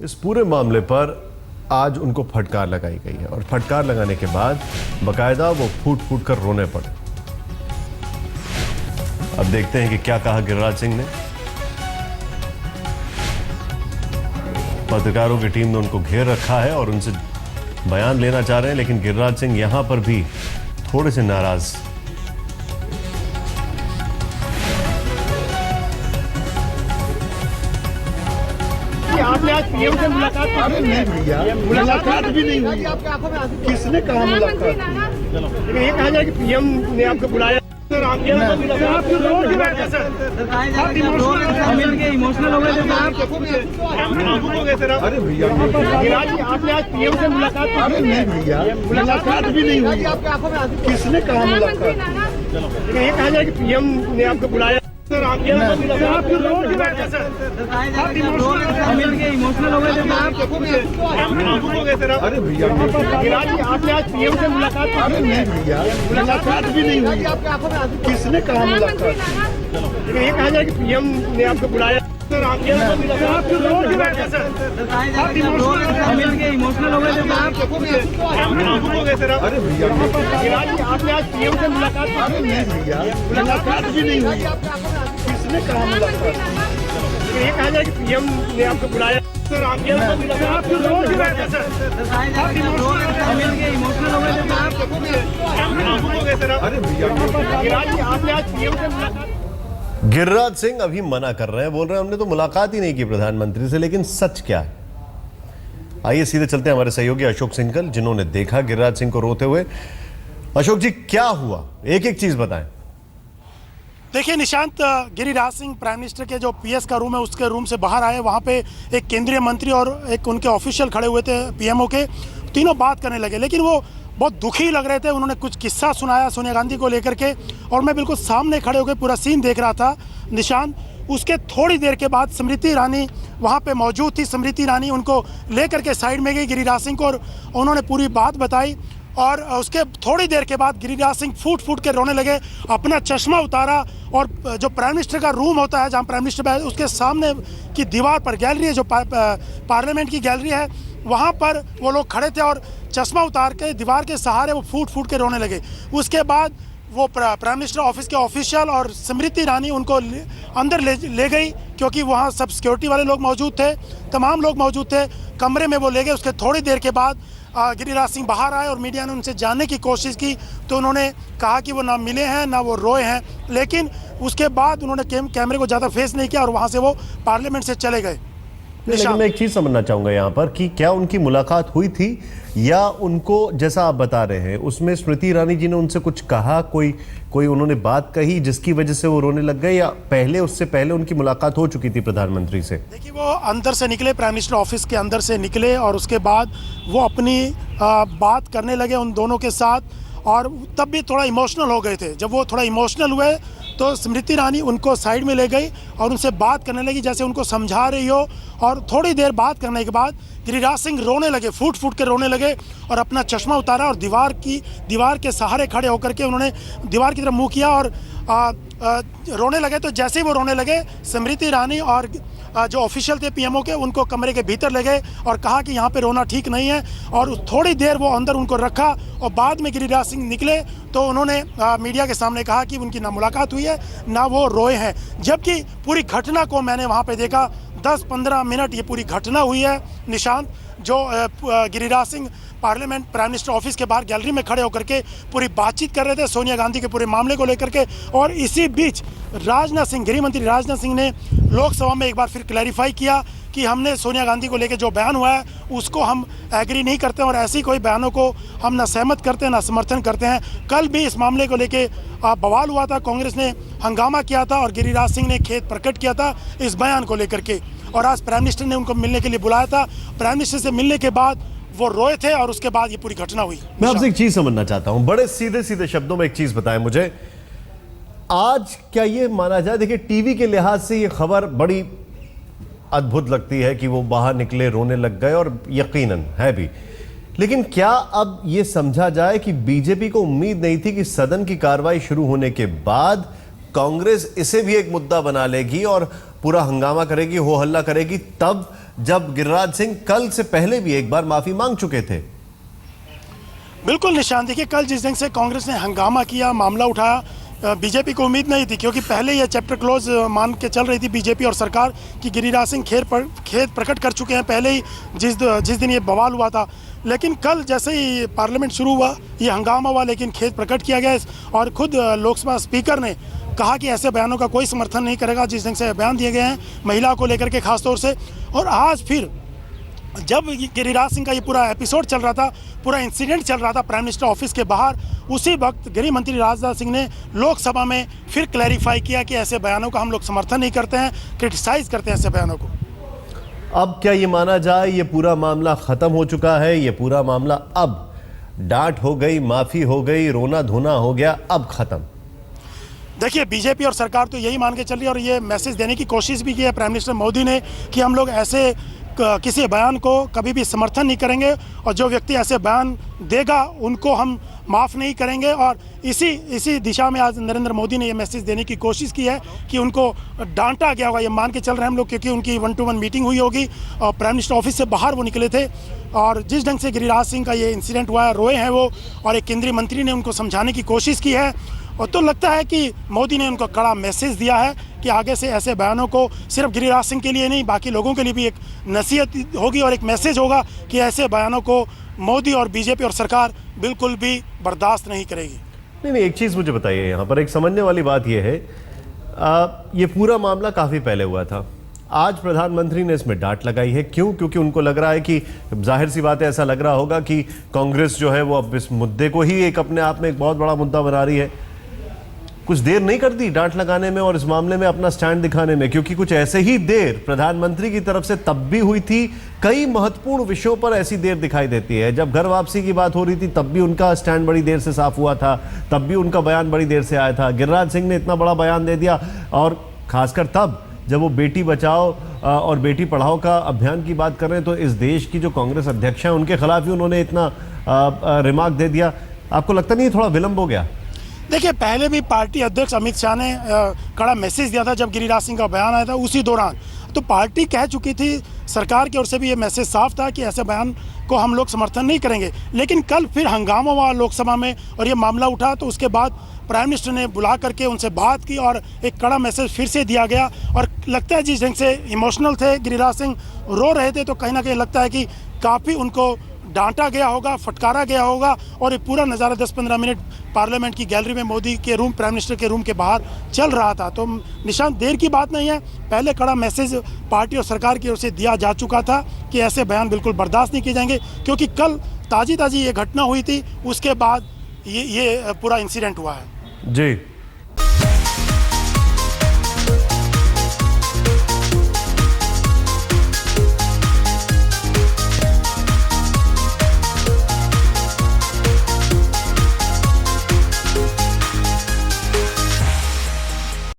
इस पूरे मामले पर आज उनको फटकार लगाई गई है और फटकार लगाने के बाद बकायदा वो फूट फूट कर रोने पड़े। अब देखते हैं कि क्या कहा गिरिराज सिंह ने। पत्रकारों की टीम ने उनको घेर रखा है और उनसे बयान लेना चाह रहे हैं, लेकिन गिरिराज सिंह यहां पर भी थोड़े से नाराज। आपने आज पीएम से मुलाकात नहीं भैया, मुलाकात भी नहीं हुई। किसने कहा मुलाकात? लेकिन ये कहा जाए कि पीएम ने आपको बुलाया, मिल के इमोशनल हो गए थे अरे भैया आपने आज पीएम से मुलाकात नहीं भैया, मुलाकात भी नहीं हुई। किसने कहा मुलाकात? लेकिन ये कहा जाए कि पीएम ने आपको बुलाया, मिल के इमोशनल हो गए थे अरे भैया आपने आज पीएम से मुलाकात नहीं भैया, मुलाकात भी नहीं हुई। किसने कहा मुलाकात? लेकिन ये कहा जाए कि पीएम ने आपको बुलाया, मिल के इमोशनल हो गए थे अरे भैया आपने आज पीएम से मुलाकात नहीं भैया, मुलाकात भी नहीं हुई। किसने कहा मुलाकात? ये कहा जाए कि पीएम ने आपको बुलाया, मिल के इमोशनल हो गए थे अरे भैया आपने आज पीएम से मुलाकात। गिरिराज सिंह अभी मना कर रहे हैं, बोल रहे हैं हमने तो मुलाकात ही नहीं की प्रधानमंत्री से। लेकिन सच क्या है, आइए सीधे चलते हैं हमारे सहयोगी अशोक सिंघल, जिन्होंने देखा गिरिराज सिंह को रोते हुए। अशोक जी, क्या हुआ, एक एक चीज बताएं। देखिए निशांत, गिरिराज सिंह प्राइम मिनिस्टर के जो पीएस का रूम है उसके रूम से बाहर आए। वहाँ पे एक केंद्रीय मंत्री और एक उनके ऑफिशियल खड़े हुए थे पीएमओ के, तीनों बात करने लगे। लेकिन वो बहुत दुखी लग रहे थे। उन्होंने कुछ किस्सा सुनाया सोनिया गांधी को लेकर के, और मैं बिल्कुल सामने खड़े होकर पूरा सीन देख रहा था निशांत। उसके थोड़ी देर के बाद स्मृति ईरानी वहाँ पे मौजूद थी। स्मृति ईरानी उनको लेकर के साइड में गई गिरिराज सिंह को, और उन्होंने पूरी बात बताई। और उसके थोड़ी देर के बाद गिरिराज सिंह फूट फूट के रोने लगे, अपना चश्मा उतारा, और जो प्राइम मिनिस्टर का रूम होता है जहाँ प्राइम मिनिस्टर बैठे, उसके सामने की दीवार पर गैलरी है, जो पार्लियामेंट की गैलरी है, वहाँ पर वो लोग खड़े थे और चश्मा उतार के दीवार के सहारे वो फूट फूट के रोने लगे। उसके बाद वो प्राइम मिनिस्टर ऑफिस के ऑफिशियल और स्मृति ईरानी उनको अंदर ले गई, क्योंकि वहाँ सब सिक्योरिटी वाले लोग मौजूद थे, तमाम लोग मौजूद थे। कमरे में वो ले गए। उसके थोड़ी देर के बाद गिरिराज सिंह बाहर आए और मीडिया ने उनसे जानने की कोशिश की, तो उन्होंने कहा कि वो ना मिले हैं ना वो रोए हैं। लेकिन उसके बाद उन्होंने कैमरे को ज़्यादा फेस नहीं किया और वहाँ से वो पार्लियामेंट से चले गए। लेकिन मैं एक चीज समझना चाहूंगा यहाँ पर कि क्या उनकी मुलाकात हुई थी, या उनको जैसा आप बता रहे हैं उसमें स्मृति ईरानी जी ने उनसे कुछ कहा, कोई उन्होंने बात कही जिसकी वजह से वो रोने लग गए, या उससे पहले उनकी मुलाकात हो चुकी थी प्रधानमंत्री से? देखिए, वो अंदर से निकले, प्राइम मिनिस्टर ऑफिस के अंदर से निकले, और उसके बाद वो अपनी बात करने लगे उन दोनों के साथ, और तब भी थोड़ा इमोशनल हो गए थे। जब वो थोड़ा इमोशनल हुए तो स्मृति ईरानी उनको साइड में ले गई और उनसे बात करने लगी, जैसे उनको समझा रही हो। और थोड़ी देर बात करने के बाद गिरिराज सिंह रोने लगे, फूट फूट के रोने लगे, और अपना चश्मा उतारा और दीवार के सहारे खड़े होकर के उन्होंने दीवार की तरफ मुँह किया और रोने लगे। तो जैसे ही वो रोने लगे, स्मृति ईरानी और जो ऑफिशियल थे पीएमओ के, उनको कमरे के भीतर ले गए और कहा कि यहाँ पे रोना ठीक नहीं है। और थोड़ी देर वो अंदर उनको रखा, और बाद में गिरिराज सिंह निकले तो उन्होंने मीडिया के सामने कहा कि उनकी ना मुलाकात हुई है ना वो रोए हैं। जबकि पूरी घटना को मैंने वहाँ पे देखा, 10-15 मिनट ये पूरी घटना हुई है निशांत। जो Giriraj Singh parliament prime minister office के बाहर गैलरी में खड़े होकर के पूरी बातचीत कर रहे थे सोनिया गांधी के पूरे मामले को लेकर के। और इसी बीच राजनाथ सिंह, गृह मंत्री राजनाथ सिंह ने लोकसभा में एक बार फिर क्लैरिफाई किया कि हमने सोनिया गांधी को लेकर जो बयान हुआ है उसको हम एग्री नहीं करते, और ऐसी कोई बयानों को हम ना सहमत करते हैं ना समर्थन करते हैं। कल भी इस मामले को लेकर बवाल हुआ था, कांग्रेस ने हंगामा किया था और गिरिराज सिंह ने खेद प्रकट किया था इस बयान को लेकर के। और आज प्राइम मिनिस्टर ने उनको मिलने के लिए बुलाया था। प्राइम मिनिस्टर से मिलने के बाद वो रोए थे, और उसके बाद ये पूरी घटना हुई। मैं आपसे एक चीज समझना चाहता हूं, बड़े सीधे सीधे शब्दों में एक चीज बताएं मुझे। आज क्या ये माना जाए, देखिए टीवी के लिहाज से ये खबर बड़ी अद्भुत लगती है कि वो बाहर निकले, रोने लग गए, और यकीनन है भी। लेकिन क्या अब ये समझा जाए कि बीजेपी को उम्मीद नहीं थी कि सदन की कार्रवाई शुरू होने के बाद कांग्रेस इसे भी एक मुद्दा बना लेगी और पूरा हंगामा करेगी, हो हल्ला करेगी, तब जब गिरिराज सिंह कल से पहले भी एक बार माफी मांग चुके थे। बिल्कुल निशान, देखिए कल जिस दिन से कांग्रेस ने हंगामा किया, मामला उठाया, बीजेपी को उम्मीद नहीं थी, क्योंकि पहले यह चैप्टर क्लोज मान के चल रही थी बीजेपी और सरकार कि गिरिराज सिंह खेद प्रकट कर चुके हैं पहले ही जिस दिन ये बवाल हुआ था। लेकिन कल जैसे ही पार्लियामेंट शुरू हुआ, ये हंगामा हुआ, लेकिन खेद प्रकट किया गया और खुद लोकसभा स्पीकर ने कहा कि ऐसे बयानों का कोई समर्थन नहीं करेगा जिस ढंग से बयान दिए गए हैं महिला को लेकर के खासतौर से। और आज फिर जब गिरिराज सिंह का ये पूरा एपिसोड चल रहा था, पूरा इंसिडेंट चल रहा था प्राइम मिनिस्टर ऑफिस के बाहर, उसी वक्त गृह मंत्री राजनाथ सिंह ने लोकसभा में फिर क्लैरिफाई किया कि ऐसे बयानों का हम लोग समर्थन नहीं करते हैं, क्रिटिसाइज करते हैं ऐसे बयानों को। अब क्या ये माना जाए ये पूरा मामला खत्म हो चुका है? ये पूरा मामला अब डांट हो गई, माफी हो गई, रोना धोना हो गया, अब खत्म? देखिए बीजेपी और सरकार तो यही मान के चल रही है और ये मैसेज देने की कोशिश भी की है प्राइम मिनिस्टर मोदी ने कि हम लोग ऐसे किसी बयान को कभी भी समर्थन नहीं करेंगे और जो व्यक्ति ऐसे बयान देगा उनको हम माफ़ नहीं करेंगे। और इसी दिशा में आज नरेंद्र मोदी ने ये मैसेज देने की कोशिश की है कि उनको डांटा गया होगा, ये मान के चल रहे हैं हम लोग, क्योंकि उनकी 1-to-1 मीटिंग हुई होगी और प्राइम मिनिस्टर ऑफिस से बाहर वो निकले थे और जिस ढंग से गिरिराज सिंह का ये इंसिडेंट हुआ है, रोए हैं वो, और एक केंद्रीय मंत्री ने उनको समझाने की कोशिश की है। और तो लगता है कि मोदी ने उनको कड़ा मैसेज दिया है कि आगे से ऐसे बयानों को सिर्फ गिरिराज सिंह के लिए नहीं, बाकी लोगों के लिए भी एक नसीहत होगी और एक मैसेज होगा कि ऐसे बयानों को मोदी और बीजेपी और सरकार बिल्कुल भी बर्दाश्त नहीं करेगी। नहीं, एक चीज़ मुझे बताइए, यहाँ पर एक समझने वाली बात यह है, ये पूरा मामला काफ़ी पहले हुआ था, आज प्रधानमंत्री ने इसमें डांट लगाई है, क्यों? क्योंकि उनको लग रहा है कि जाहिर सी बात है, ऐसा लग रहा होगा कि कांग्रेस जो है वो अब इस मुद्दे को ही एक अपने आप में एक बहुत बड़ा मुद्दा बना रही है। कुछ देर नहीं कर दी डांट लगाने में और इस मामले में अपना स्टैंड दिखाने में, क्योंकि कुछ ऐसे ही देर प्रधानमंत्री की तरफ से तब भी हुई थी, कई महत्वपूर्ण विषयों पर ऐसी देर दिखाई देती है। जब घर वापसी की बात हो रही थी तब भी उनका स्टैंड बड़ी देर से साफ हुआ था, तब भी उनका बयान बड़ी देर से आया था। गिरिराज सिंह ने इतना बड़ा बयान दे दिया और खासकर तब जब वो बेटी बचाओ और बेटी पढ़ाओ का अभियान की बात कर रहे हैं, तो इस देश की जो कांग्रेस अध्यक्ष हैं उनके खिलाफ ही उन्होंने इतना रिमार्क दे दिया। आपको लगता नहीं थोड़ा विलंब हो गया? देखिए पहले भी पार्टी अध्यक्ष अमित शाह ने कड़ा मैसेज दिया था जब गिरिराज सिंह का बयान आया था, उसी दौरान तो पार्टी कह चुकी थी, सरकार की ओर से भी ये मैसेज साफ था कि ऐसे बयान को हम लोग समर्थन नहीं करेंगे। लेकिन कल फिर हंगामा हुआ लोकसभा में और ये मामला उठा, तो उसके बाद प्राइम मिनिस्टर ने बुला करके उनसे बात की और एक कड़ा मैसेज फिर से दिया गया। और लगता है जिस ढंग से इमोशनल थे गिरिराज सिंह, रो रहे थे, तो कहीं ना कहीं लगता है कि काफ़ी उनको डांटा गया होगा, फटकारा गया होगा। और ये पूरा नज़ारा 10-15 मिनट पार्लियामेंट की गैलरी में मोदी के रूम, प्राइम मिनिस्टर के रूम के बाहर चल रहा था। तो निशान देर की बात नहीं है, पहले कड़ा मैसेज पार्टी और सरकार की ओर से दिया जा चुका था कि ऐसे बयान बिल्कुल बर्दाश्त नहीं किए जाएंगे, क्योंकि कल ताज़ी ये घटना हुई थी, उसके बाद ये पूरा इंसिडेंट हुआ है। जी।